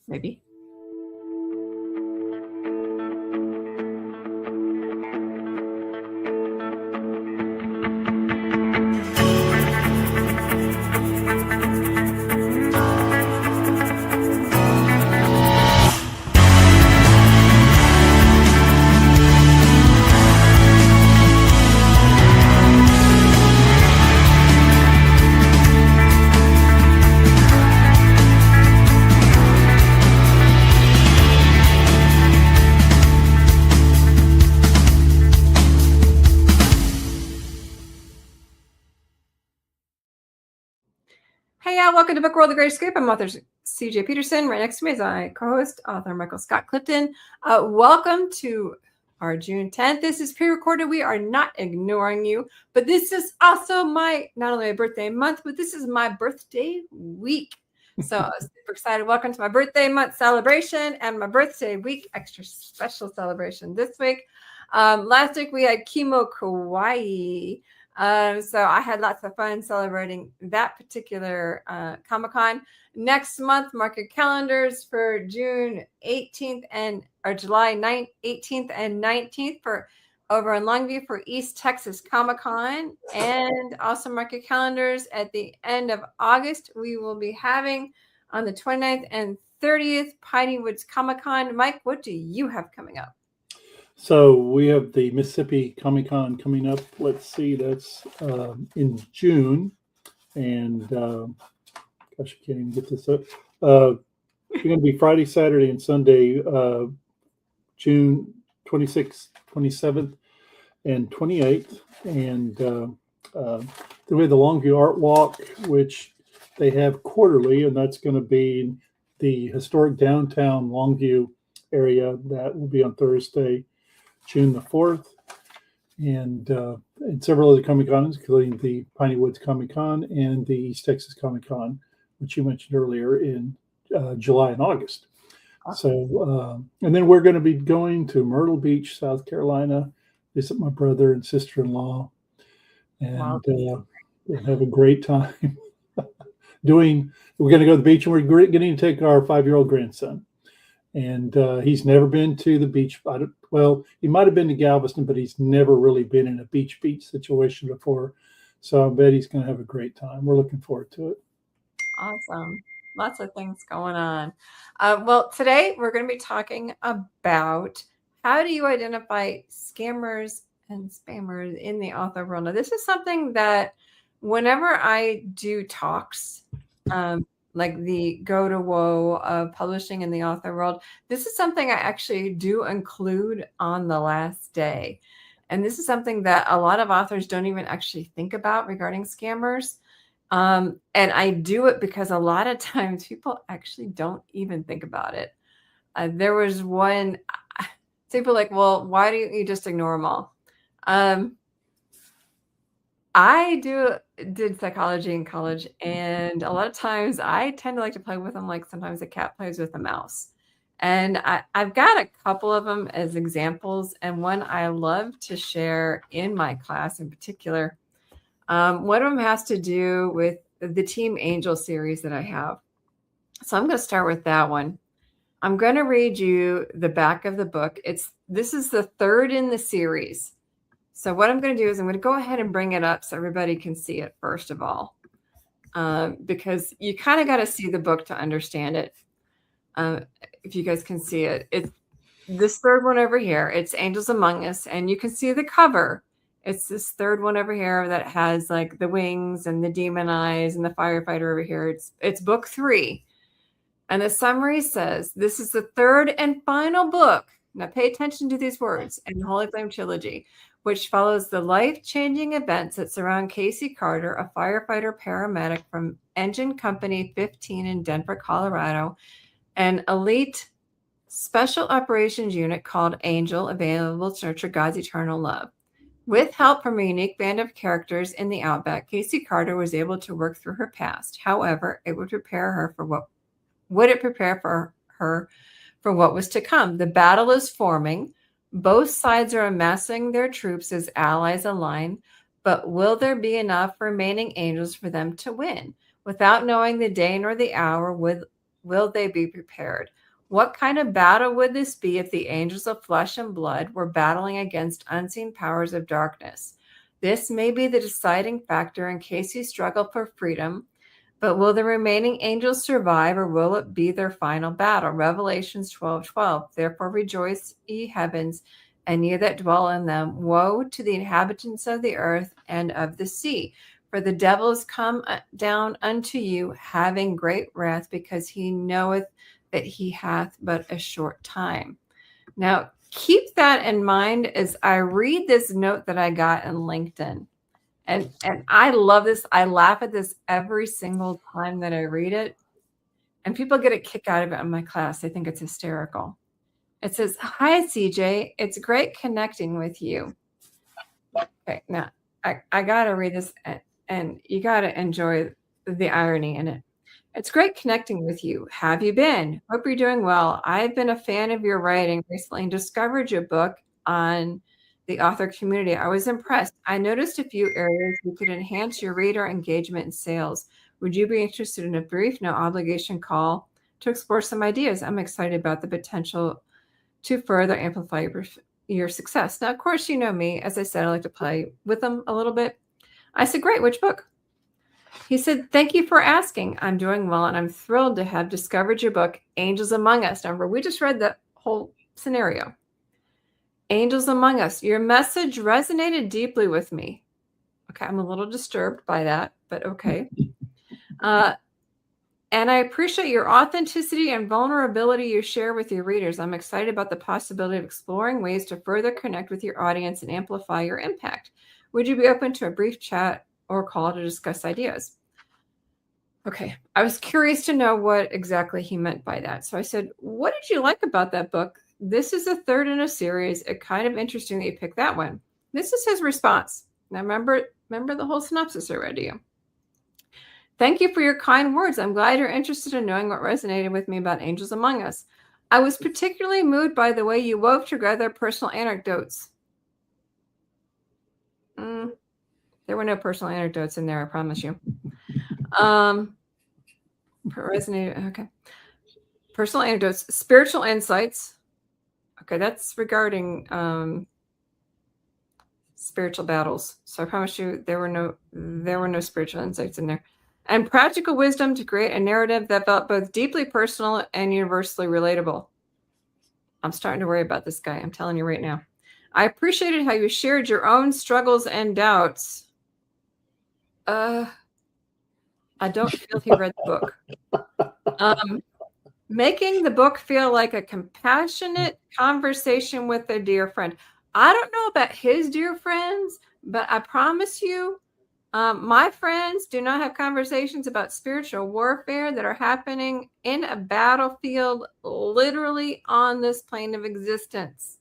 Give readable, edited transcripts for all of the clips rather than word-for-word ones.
maybe. Hey, welcome to Book World, The Great Escape. I'm author CJ Peterson. Right next to me is my co-host, author Michael Scott Clifton. Welcome to our June 10th. This is pre-recorded. We are not ignoring you, but this is also not only my birthday month, but this is my birthday week. So I'm super excited. Welcome to my birthday month celebration and my birthday week extra special celebration this week. Last week we had Kimo Kawaii. So I had lots of fun celebrating that particular Comic-Con. Next month, mark your calendars for June 18th or July 18th and 19th for over in Longview for East Texas Comic-Con. And also mark your calendars at the end of August. We will be having on the 29th and 30th Piney Woods Comic-Con. Mike, what do you have coming up? So we have the Mississippi Comic-Con coming up. Let's see, that's in June. And gosh, I can't even get this up. It's going to be Friday, Saturday, and Sunday, June 26th, 27th, and 28th. And then we have the Longview Art Walk, which they have quarterly, and that's going to be the historic downtown Longview area. That will be on Thursday, June the 4th, and several other Comic-Cons, including the Piney Woods Comic-Con and the East Texas Comic-Con, which you mentioned earlier in July and August. So, and then we're going to be going to Myrtle Beach, South Carolina, visit my brother and sister-in-law, and we'll have a great time. We're going to go to the beach, and we're getting to take our 5-year-old grandson. And he's never been to the beach. He might have been to Galveston, but he's never really been in a beach situation before. So I bet he's going to have a great time. We're looking forward to it. Awesome. Lots of things going on. Well, today we're going to be talking about how do you identify scammers and spammers in the author world. Now, this is something that whenever I do talks, like the go to woe of publishing in the author world, this is something I actually do include on the last day. And this is something that a lot of authors don't even actually think about regarding scammers. And I do it because a lot of times people actually don't even think about it. There was one, people like, well, why don't you just ignore them all? I did psychology in college, and a lot of times I tend to like to play with them like sometimes a cat plays with a mouse. And I've got a couple of them as examples, and one I love to share in my class in particular. One of them has to do with the Team Angel series that I have. So I'm going to start with that one. I'm going to read you the back of the book. This is the third in the series. So what I'm going to do is I'm going to go ahead and bring it up so everybody can see it first of all, because you kind of got to see the book to understand it. If you guys can see it, it's this third one over here. It's Angels Among Us, and you can see the cover. It's this third one over here that has like the wings and the demon eyes and the firefighter over here. It's book 3. And the summary says, this is the third and final book. Now pay attention to these words in the Holy Flame trilogy, which follows the life-changing events that surround Casey Carter, a firefighter paramedic from Engine Company 15 in Denver, Colorado, an elite special operations unit called Angel, available to nurture God's eternal love. With help from a unique band of characters in the Outback, Casey Carter was able to work through her past. However, it would prepare her for what was to come. The battle is forming. Both sides are amassing their troops as allies align, but will there be enough remaining angels for them to win? Without knowing the day nor the hour, will they be prepared? What kind of battle would this be if the angels of flesh and blood were battling against unseen powers of darkness? This may be the deciding factor in case you struggle for freedom, but will the remaining angels survive, or will it be their final battle? Revelations 12:12. Therefore rejoice, ye heavens, and ye that dwell in them. Woe to the inhabitants of the earth and of the sea, for the devil is come down unto you, having great wrath, because he knoweth that he hath but a short time. Now, keep that in mind as I read this note that I got in LinkedIn. And I love this. I laugh at this every single time that I read it. And people get a kick out of it in my class. They think it's hysterical. It says, "Hi, CJ. It's great connecting with you." Okay, now I got to read this, and you got to enjoy the irony in it. "It's great connecting with you. Have you been? Hope you're doing well. I've been a fan of your writing recently and discovered your book on the author community. I was impressed. I noticed a few areas you could enhance your reader engagement and sales. Would you be interested in a brief, no obligation call to explore some ideas? I'm excited about the potential to further amplify your success." Now, of course, you know me. As I said, I like to play with them a little bit. I said, "Great, which book?" He said, "Thank you for asking. I'm doing well, and I'm thrilled to have discovered your book, Angels Among Us." Remember, we just read the whole scenario. "Angels Among Us. Your message resonated deeply with me." Okay, I'm a little disturbed by that, but okay. "And I appreciate your authenticity and vulnerability you share with your readers. I'm excited about the possibility of exploring ways to further connect with your audience and amplify your impact. Would you be open to a brief chat or call to discuss ideas?" Okay, I was curious to know what exactly he meant by that. So I said, "What did you like about that book? This is the third in a series. It's kind of interesting that you picked that one." This is his response. Now remember the whole synopsis I read to you. "Thank you for your kind words. I'm glad you're interested in knowing what resonated with me about Angels Among Us. I was particularly moved by the way you wove together personal anecdotes." There were no personal anecdotes in there, I promise you. Resonated. Okay. Personal anecdotes, spiritual insights. Okay, that's regarding spiritual battles. So I promise you there were no spiritual insights in there. "And practical wisdom to create a narrative that felt both deeply personal and universally relatable." I'm starting to worry about this guy. I'm telling you right now. "I appreciated how you shared your own struggles and doubts." I don't feel he read the book. "Making the book feel like a compassionate conversation with a dear friend." I don't know about his dear friends, but I promise you, my friends do not have conversations about spiritual warfare that are happening in a battlefield, literally on this plane of existence.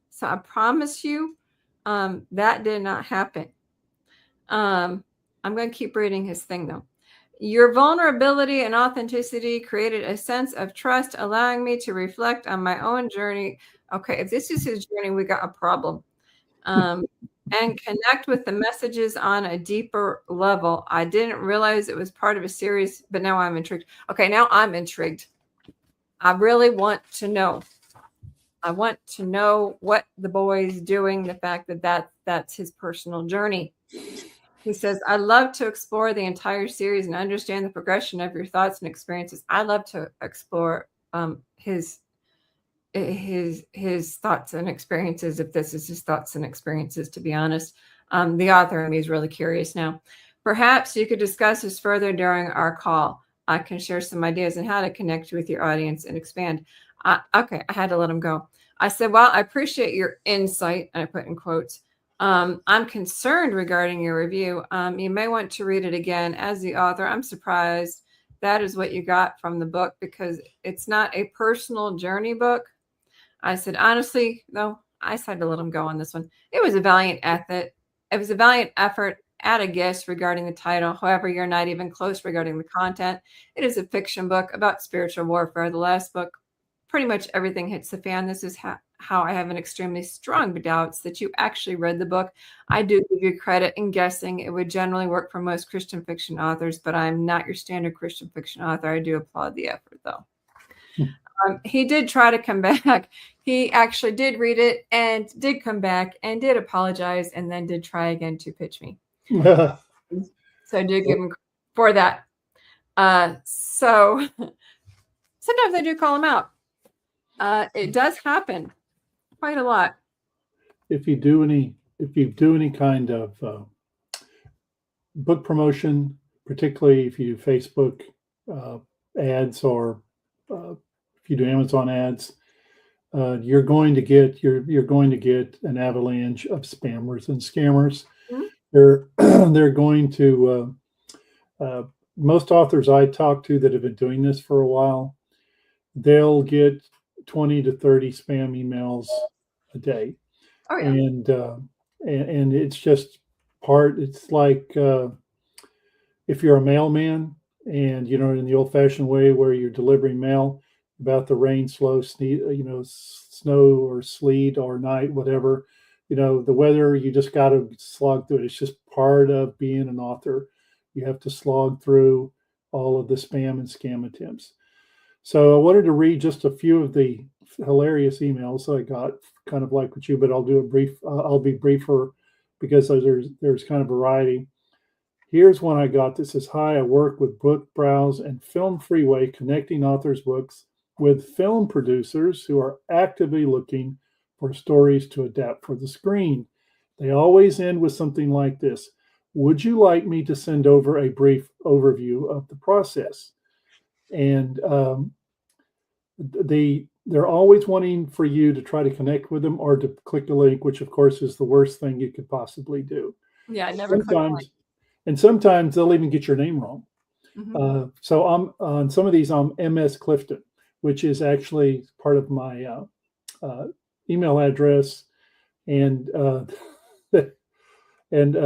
So I promise you, that did not happen. I'm going to keep reading his thing though. "Your vulnerability and authenticity created a sense of trust, allowing me to reflect on my own journey." Okay, if this is his journey, we got a problem. "And connect with the messages on a deeper level. I didn't realize it was part of a series, but now I'm intrigued." Okay, now I'm intrigued. I really want to know. I want to know what the boy's doing, the fact that that's his personal journey. He says, "I love to explore the entire series and understand the progression of your thoughts and experiences." I love to explore his thoughts and experiences, if this is his thoughts and experiences, to be honest. The author in me is really curious now. "Perhaps you could discuss this further during our call. I can share some ideas on how to connect with your audience and expand." Okay, I had to let him go. I said, "Well, I appreciate your insight," and I put in quotes. "I'm concerned regarding your review. You may want to read it again. As the author, I'm surprised that is what you got from the book, because it's not a personal journey book." I said, "Honestly, though," I had to let him go on this one. "It was a valiant effort. It was a valiant effort at a guess regarding the title. However, you're not even close regarding the content. It is a fiction book about spiritual warfare. The last book, pretty much everything hits the fan. This is how I have an extremely strong doubts that you actually read the book. I do give you credit in guessing. It would generally work for most Christian fiction authors, but I'm not your standard Christian fiction author. I do applaud the effort, though. He did try to come back. He actually did read it and did come back and did apologize and then did try again to pitch me. So I do give him for that. So sometimes I do call him out. It does happen quite a lot. If you do any kind of book promotion, particularly if you do Facebook ads or if you do Amazon ads, you're going to get an avalanche of spammers and scammers. Mhm. They're going to most authors I talk to that have been doing this for a while, they'll get 20 to 30 spam emails a day. Oh yeah. And it's just it's like if you're a mailman and in the old fashioned way where you're delivering mail about the rain, snow or sleet or night, whatever, the weather, you just got to slog through it. It's just part of being an author. You have to slog through all of the spam and scam attempts. So I wanted to read just a few of the hilarious emails I got, kind of like with you, but I'll do a brief. I'll be briefer because there's kind of variety. Here's one I got that says, "Hi, I work with Book Browse and Film Freeway, connecting authors' books with film producers who are actively looking for stories to adapt for the screen. They always end with something like this: would you like me to send over a brief overview of the process?" And they're always wanting for you to try to connect with them or to click a link, which of course is the worst thing you could possibly do. Yeah, I never click on Sometimes they'll even get your name wrong. Mm-hmm. So I'm on some of these. I'm MS Clifton, which is actually part of my email address, and and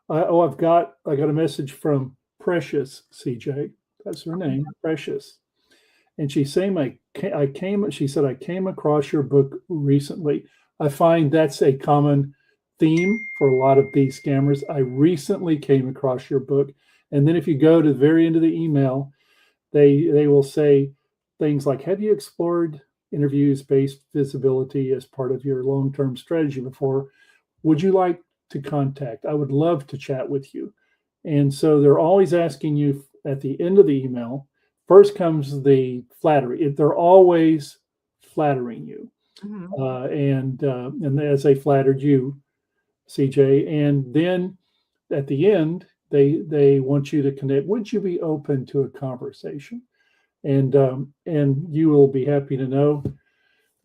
I got a message from Precious CJ. That's her name, Precious, and she's saying she said, "I came across your book recently." I find that's a common theme for a lot of these scammers. "I recently came across your book." And then if you go to the very end of the email, they will say things like, "Have you explored interviews-based visibility as part of your long-term strategy before? Would you like to contact? I would love to chat with you." And so they're always asking you at the end of the email. First comes the flattery. They're always flattering you. Mm-hmm. And as they flattered you, CJ, and then at the end, they want you to connect. Would you be open to a conversation? And you will be happy to know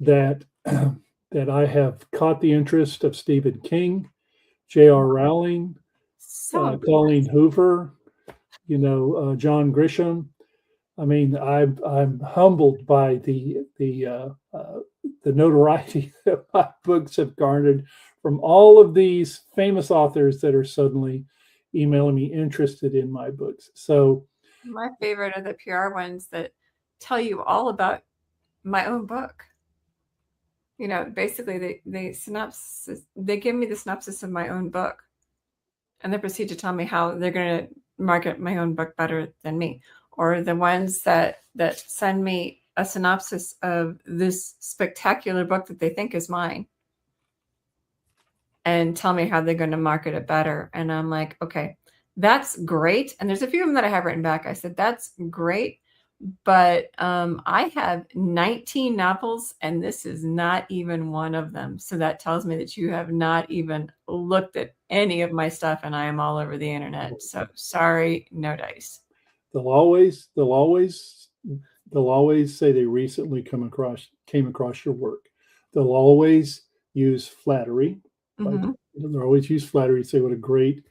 that that I have caught the interest of Stephen King, J.R. Rowling, So Colleen Hoover, John Grisham. I mean, I'm humbled by the notoriety that my books have garnered from all of these famous authors that are suddenly emailing me interested in my books. So my favorite are the PR ones that tell you all about my own book. Basically they give me the synopsis of my own book and they proceed to tell me how they're going to market my own book better than me. Or the ones that send me a synopsis of this spectacular book that they think is mine and tell me how they're going to market it better. And I'm like, okay, that's great. And there's a few of them that I have written back. I said, that's great. But I have 19 novels, and this is not even one of them. So that tells me that you have not even looked at any of my stuff, and I am all over the internet. So sorry, no dice. they'll always say they recently came across your work. They'll always use flattery. Mm-hmm. They'll always use flattery. Say what a great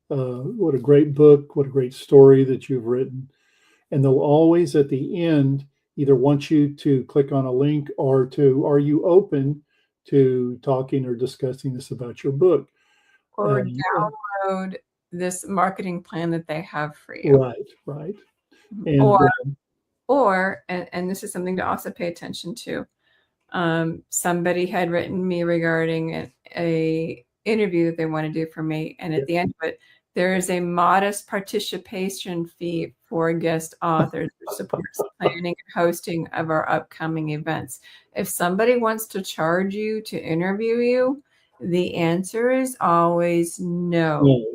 book, what a great story that you've written. And they'll always at the end either want you to click on a link or are you open to talking or discussing this about your book? Or download this marketing plan that they have for you. Right. Mm-hmm. And Or and this is something to also pay attention to. Somebody had written me regarding a interview that they want to do for me, and at the end of it, there is a modest participation fee for guest authors, which supports planning and hosting of our upcoming events. If somebody wants to charge you to interview you, the answer is always no. No.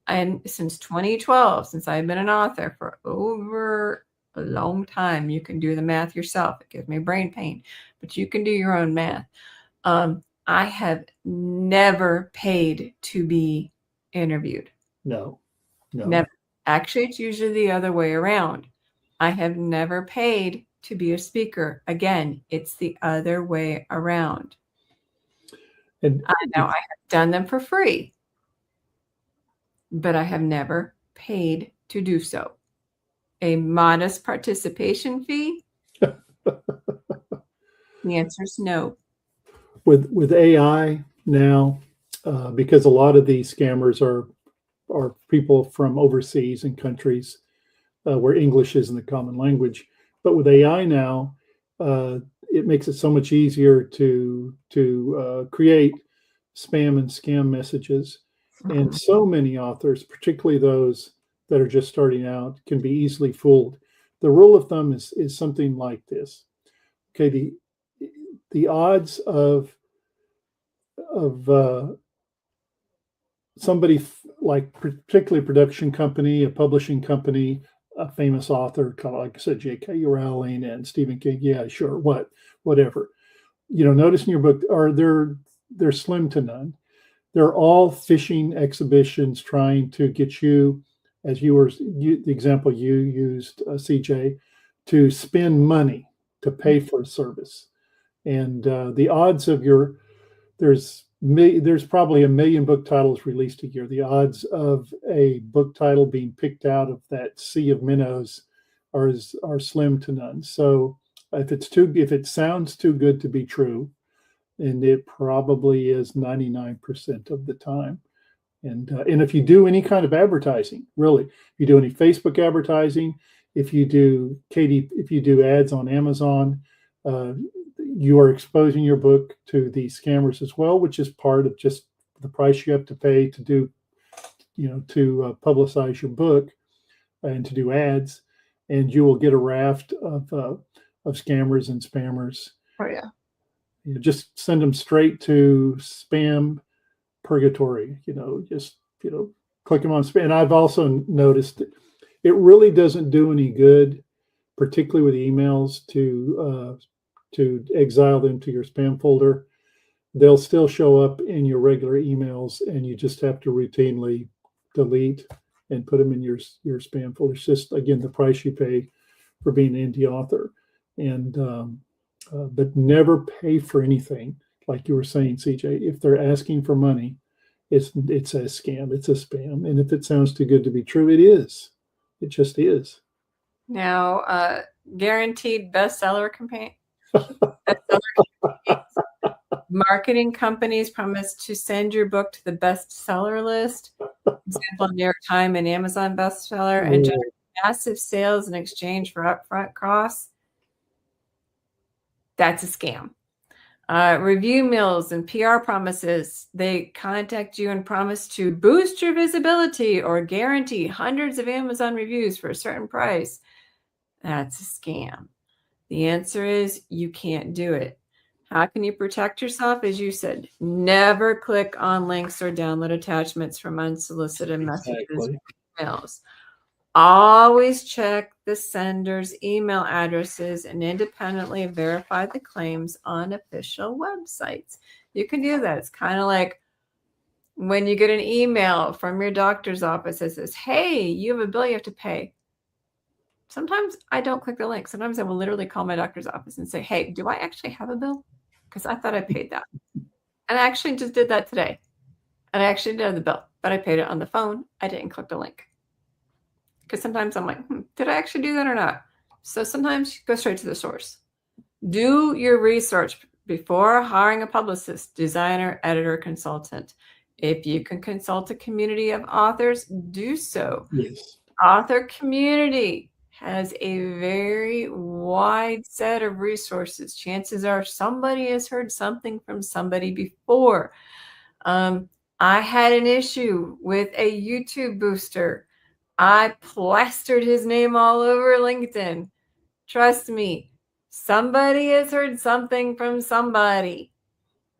And since 2012, since I've been an author for over a long time, you can do the math yourself. It gives me brain pain, but you can do your own math. I have never paid to be interviewed. No. Never. Actually, it's usually the other way around. I have never paid to be a speaker. Again, it's the other way around. And now I have done them for free, but I have never paid to do so. A modest participation fee? The answer is no. With AI now, because a lot of these scammers are people from overseas and countries where English isn't the common language. But with AI now, it makes it so much easier to create spam and scam messages. And so many authors, particularly those that are just starting out, can be easily fooled. The rule of thumb is something like this. Okay, the odds of somebody like particularly a production company, a publishing company, a famous author, like I said, J.K. Rowling and Stephen King. Yeah, sure, whatever. Notice in your book, they're slim to none. They're all fishing exhibitions trying to get you, as the example you used, CJ, to spend money to pay for a service. And the odds of there's probably 1 million book titles released a year. The odds of a book title being picked out of that sea of minnows are slim to none. So if it sounds too good to be true, and it probably is 99% of the time. And if you do any kind of advertising, really, if you do any Facebook advertising, if you do ads on Amazon, you are exposing your book to these scammers as well, which is part of just the price you have to pay to do, to publicize your book and to do ads, and you will get a raft of scammers and spammers. Oh yeah. Just send them straight to spam purgatory. Just click them on spam. And I've also noticed it really doesn't do any good, particularly with emails, to exile them to your spam folder. They'll still show up in your regular emails, and you just have to routinely delete and put them in your spam folder. It's just, again, the price you pay for being an indie author. And but never pay for anything, like you were saying, CJ. If they're asking for money, it's a scam, it's a spam. And if it sounds too good to be true, it is. It just is. Now, guaranteed bestseller campaign. Marketing companies promise to send your book to the bestseller list, example, New York Times and Amazon bestseller, and generate massive sales in exchange for upfront costs. That's a scam. Review mills and PR promises. They contact you and promise to boost your visibility or guarantee hundreds of Amazon reviews for a certain price. That's a scam. The answer is you can't do it. How can you protect yourself? As you said, never click on links or download attachments from unsolicited messages or emails. Always check the sender's email addresses and independently verify the claims on official websites. You can do that. It's kind of like when you get an email from your doctor's office that says, hey, you have a bill you have to pay. Sometimes I don't click the link. Sometimes I will literally call my doctor's office and say, hey, do I actually have a bill? Because I thought I paid that. And I actually just did that today. And I actually did the bill, but I paid it on the phone. I didn't click the link. Because sometimes I'm like, did I actually do that or not? So sometimes you go straight to the source. Do your research before hiring a publicist, designer, editor, consultant. If you can consult a community of authors, do so. Yes. Author community has a very wide set of resources. Chances are somebody has heard something from somebody before. Um, I had an issue with a YouTube booster. I plastered his name all over LinkedIn. Trust me, somebody has heard something from somebody.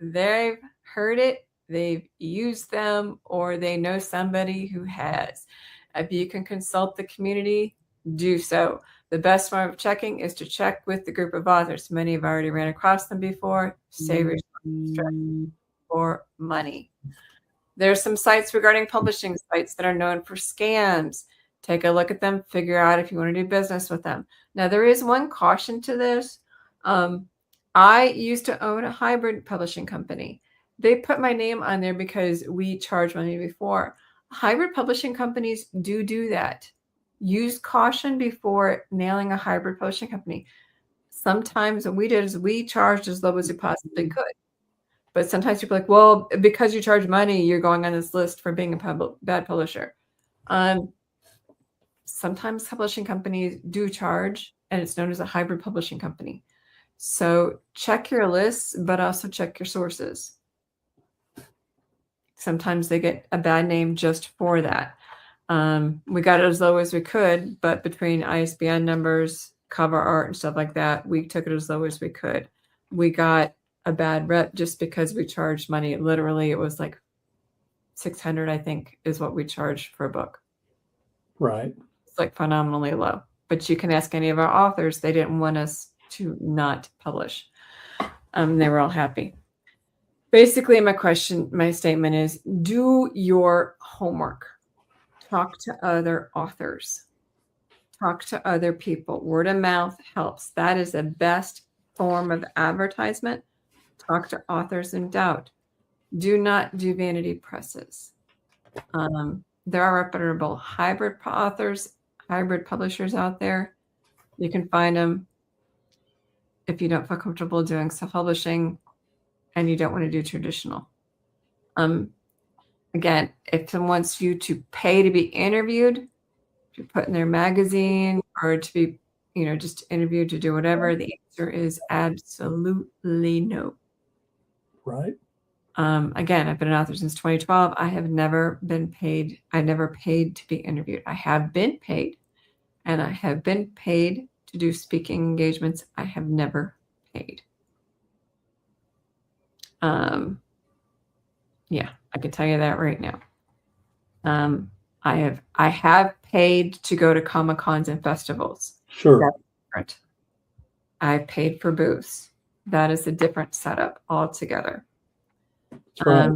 They've heard it, they've used them, or they know somebody who has. If you can consult the community, do so. The best form of checking is to check with the group of authors. Many have already ran across them before. Save yourself stress or money. There's some sites regarding publishing sites that are known for scams. Take a look at them, figure out if you want to do business with them. Now, there is one caution to this. I used to own a hybrid publishing company. They put my name on there because we charged money before. Hybrid publishing companies do that. Use caution before nailing a hybrid publishing company. Sometimes what we did is we charged as low as we possibly could. But sometimes people are like, well, because you charge money, you're going on this list for being a bad publisher. Sometimes publishing companies do charge, and it's known as a hybrid publishing company. So check your lists, but also check your sources. Sometimes they get a bad name just for that. We got it as low as we could, but between ISBN numbers, cover art, and stuff like that, we took it as low as we could. We got a bad rep just because we charged money. Literally, it was like $600, I think, is what we charged for a book. Right. It's like phenomenally low. But you can ask any of our authors, they didn't want us to not publish. They were all happy. Basically, my statement is, do your homework. Talk to other authors. Talk to other people. Word of mouth helps. That is the best form of advertisement. Talk to authors in doubt. Do not do vanity presses. There are reputable hybrid authors, hybrid publishers out there. You can find them if you don't feel comfortable doing self-publishing and you don't want to do traditional. Again, if someone wants you to pay to be interviewed, to put in their magazine, or to be, just interviewed to do whatever, the answer is absolutely no. Right. Again, I've been an author since 2012. I have never been paid. I never paid to be interviewed. I have been paid, and I have been paid to do speaking engagements. I have never paid. Yeah, I can tell you that right now. I have paid to go to Comic-Cons and festivals. Sure. That's different. I paid for booths. That is a different setup altogether. Right.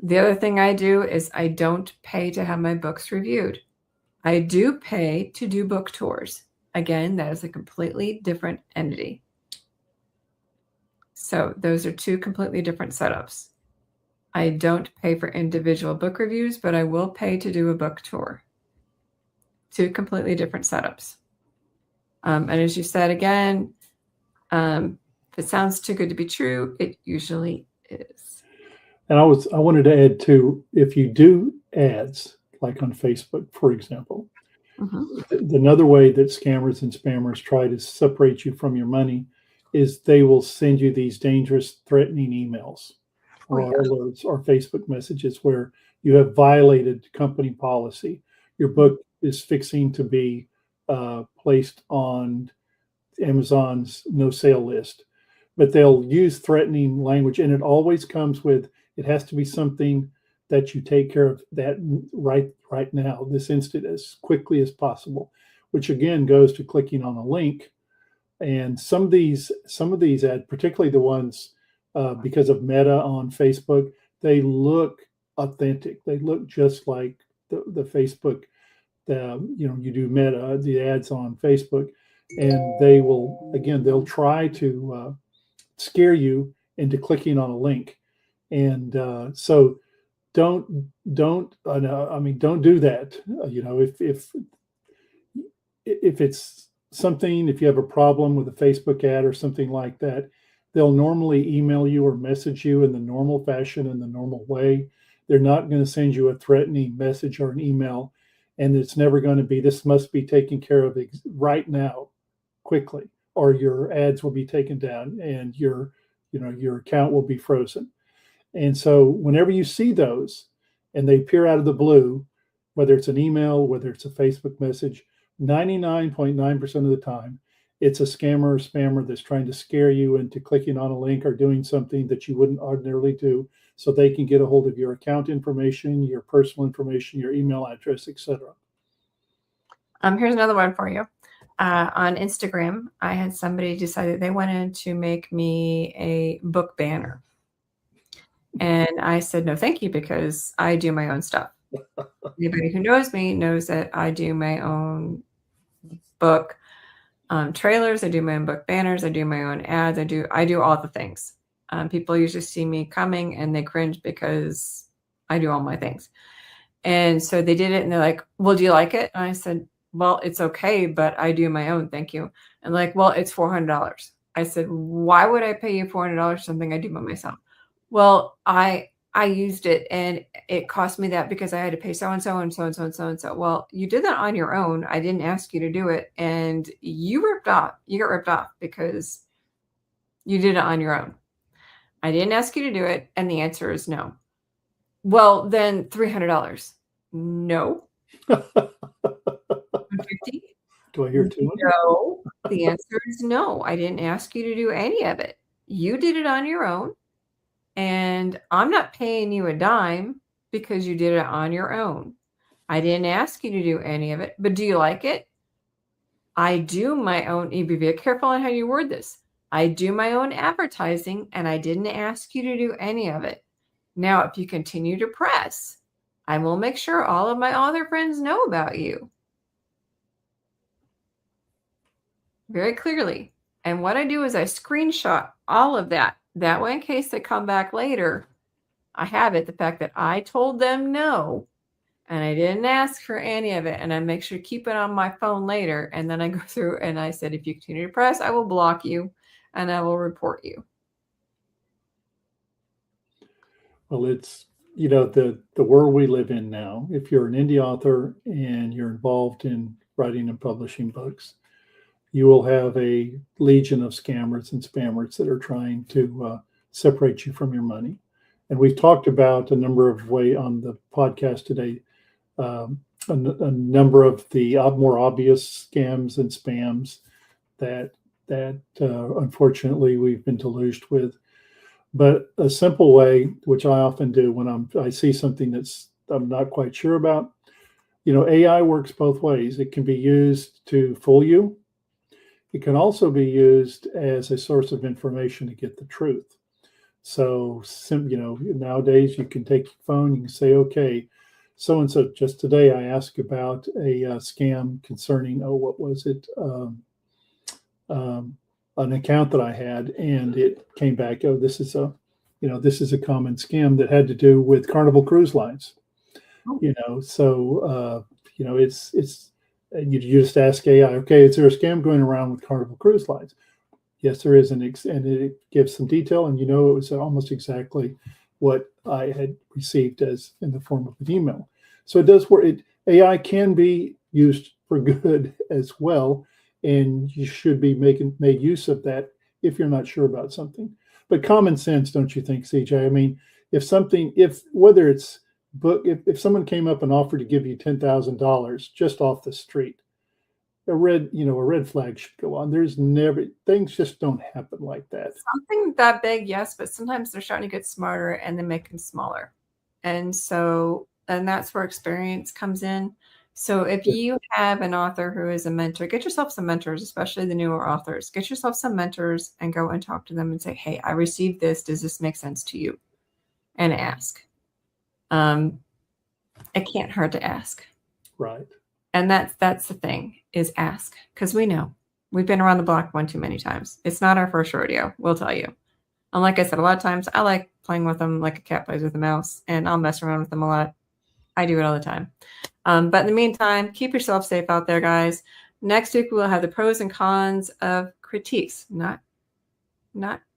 The other thing I do is I don't pay to have my books reviewed. I do pay to do book tours. Again, that is a completely different entity. So those are two completely different setups. I don't pay for individual book reviews, but I will pay to do a book tour. Two completely different setups. And as you said again, if it sounds too good to be true, it usually is. And I wanted to add too, if you do ads, like on Facebook, for example, another way that scammers and spammers try to separate you from your money is they will send you these dangerous, threatening emails or alerts or Facebook messages where you have violated company policy. Your book is fixing to be placed on Amazon's no sale list, but they'll use threatening language, and it always comes with, it has to be something that you take care of that right now, this instant, as quickly as possible, which again goes to clicking on a link. And some of these ads, particularly the ones because of Meta on Facebook, they look authentic. They look just like the Facebook. You do Meta, the ads on Facebook, and they'll try to scare you into clicking on a link. And so don't do that. If it's something, if you have a problem with a Facebook ad or something like that, they'll normally email you or message you in the normal fashion, in the normal way. They're not going to send you a threatening message or an email and it's never going to be, this must be taken care of right now, quickly, or your ads will be taken down and your account will be frozen. And so whenever you see those and they appear out of the blue, whether it's an email, whether it's a Facebook message, 99.9% of the time, it's a scammer or spammer that's trying to scare you into clicking on a link or doing something that you wouldn't ordinarily do so they can get a hold of your account information, your personal information, your email address, etc. Here's another one for you. On Instagram, I had somebody decide they wanted to make me a book banner. And I said, no, thank you, because I do my own stuff. Anybody who knows me knows that I do my own book trailers. I do my own book banners. I do my own ads. I do all the things. People usually see me coming and they cringe because I do all my things. And so they did it and they're like, well, do you like it? And I said, well, it's okay, but I do my own. Thank you. And like, well, it's $400. I said, why would I pay you $400 for something I do by myself? Well, I used it and it cost me that because I had to pay so-and-so and so-and-so and so-and-so. Well, you did that on your own. I didn't ask you to do it. And you got ripped off because you did it on your own. I didn't ask you to do it. And the answer is no. Well, then $300. No. 150? Do I hear 200? No. The answer is no. I didn't ask you to do any of it. You did it on your own. And I'm not paying you a dime because you did it on your own. I didn't ask you to do any of it, but do you like it? I do my own. You be very careful on how you word this. I do my own advertising and I didn't ask you to do any of it. Now, if you continue to press, I will make sure all of my author friends know about you. Very clearly. And what I do is I screenshot all of that. That way, in case they come back later, I have it. The fact that I told them no, and I didn't ask for any of it. And I make sure to keep it on my phone later. And then I go through and I said, if you continue to press, I will block you and I will report you. Well, it's, the world we live in now. If you're an indie author and you're involved in writing and publishing books, you will have a legion of scammers and spammers that are trying to separate you from your money. And we've talked about a number of ways on the podcast today, a number of the more obvious scams and spams that unfortunately we've been deluged with. But a simple way, which I often do when I see something I'm not quite sure about, AI works both ways. It can be used to fool you. It can also be used as a source of information to get the truth. So, nowadays you can take your phone, you can say, okay, so-and-so, just today I asked about a scam concerning, what was it? An account that I had, and it came back, this is a common scam that had to do with Carnival Cruise Lines. It's you just ask AI, okay, is there a scam going around with Carnival Cruise Lines? Yes, there is, and it gives some detail, and it was almost exactly what I had received as in the form of an email. So it does work. AI can be used for good as well, and you should be made use of that if you're not sure about something. But common sense, don't you think, CJ? I mean, whether it's book, if someone came up and offered to give you $10,000 just off the street, a red flag should go on. Things just don't happen like that. Something that big, yes, but sometimes they're starting to get smarter and they make them smaller. And that's where experience comes in. So if you have an author who is a mentor, get yourself some mentors, especially the newer authors. Get yourself some mentors and go and talk to them and say, hey, I received this. Does this make sense to you? And ask. It can't hurt to ask. Right. And that's the thing, is ask, because we know. We've been around the block one too many times. It's not our first rodeo, we'll tell you. And like I said, a lot of times I like playing with them like a cat plays with a mouse, and I'll mess around with them a lot. I do it all the time. But in the meantime, keep yourself safe out there, guys. Next week, we'll have the pros and cons of critiques, not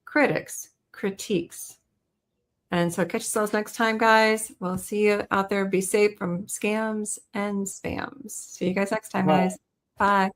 critics, critiques. And so catch yourselves next time, guys. We'll see you out there. Be safe from scams and spams. See you guys next time, Bye. guys. Bye.